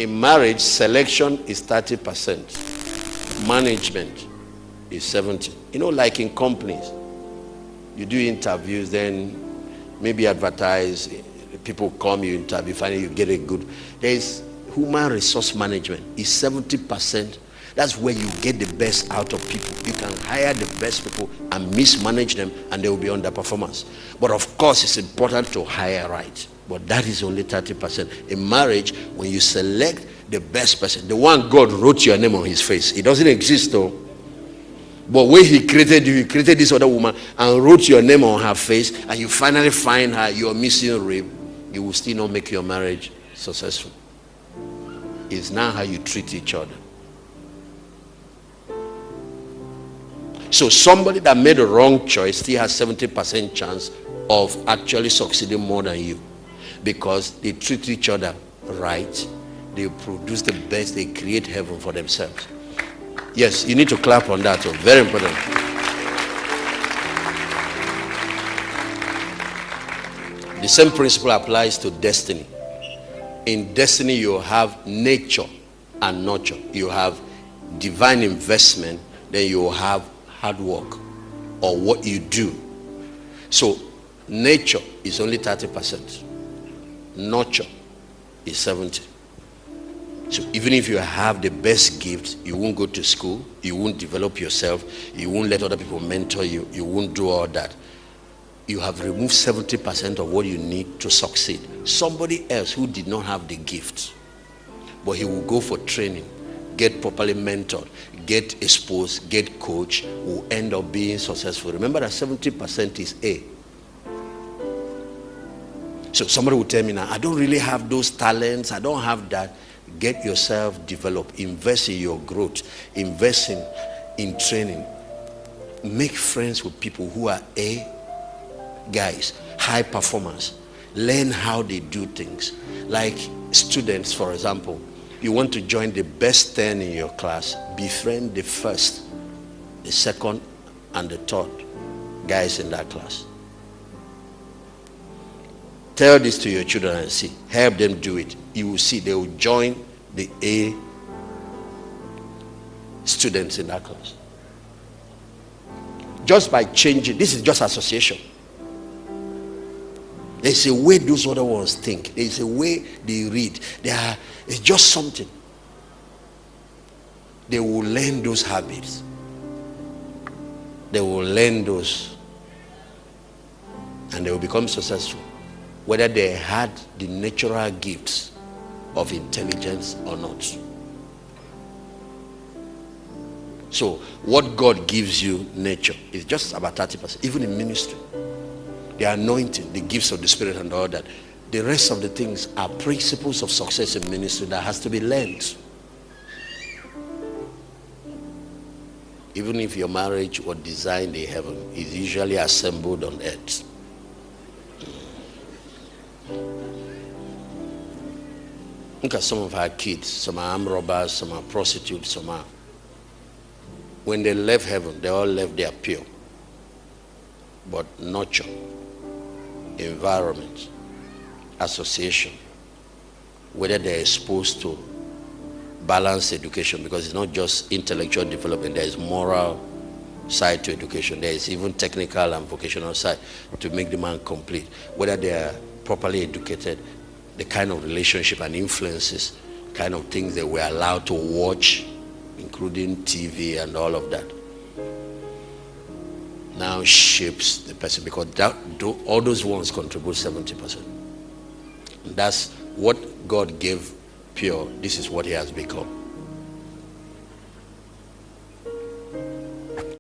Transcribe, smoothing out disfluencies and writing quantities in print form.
In marriage, selection is 30%. Management is 70%. You know, like in companies, you do interviews, then maybe advertise, people come, you interview, finally you get a good. There is human resource management is 70%. That's where you get the best out of people. You can hire the best people and mismanage them, and they will be underperformers. But of course, it's important to hire right. But that is only 30%. In marriage, when you select the best person, the one God wrote your name on his face, it doesn't exist though. But when he created you, he created this other woman and wrote your name on her face, and you finally find her, you're missing rib, you will still not make your marriage successful. It's now how you treat each other. So somebody that made a wrong choice still has 70% chance of actually succeeding more than you, because they treat each other right, they produce the best, they create heaven for themselves. Yes, you need to clap on that. Oh, very important. The same principle applies to destiny. In destiny, you have nature and nurture. You have divine investment, then you have hard work or what you do. So nature is only 30%. Nurture is 70%. So even if you have the best gift, you won't go to school, you won't develop yourself, you won't let other people mentor you, you won't do all that. You have removed 70% of what you need to succeed. Somebody else who did not have the gift, but he will go for training, get properly mentored, get exposed, get coached, will end up being successful. Remember that 70% is A. So somebody will tell me now, I don't really have those talents, I don't have that. Get yourself developed, invest in your growth, invest in training. Make friends with people who are A guys, high performers. Learn how they do things. Like students, for example, you want to join the best 10 in your class, befriend the first, the second, and the third guys in that class. Tell this to your children and see. Help them do it. You will see they will join the A students in that class. Just by changing, this is just association. There's a way those other ones think. There's a way they read. It's just something. They will learn those habits. They will learn those. And they will become successful. Whether they had the natural gifts of intelligence or not. So what God gives you, nature, is just about 30%. Even in ministry, the anointing, the gifts of the Spirit and all that. The rest of the things are principles of success in ministry that has to be learned. Even if your marriage was designed in heaven, it's usually assembled on earth. Look at some of our kids. Some are armed robbers, some are prostitutes, some are. When they left heaven, they all left there pure. But nurture, environment, association, whether they're exposed to balanced education, because it's not just intellectual development, there is moral side to education, there is even technical and vocational side to make the man complete. Whether they are properly educated, the kind of relationship and influences, kind of things they were allowed to watch, including TV and all of that, now shapes the person, because all those ones contribute 70%. And that's what God gave pure. This is what he has become.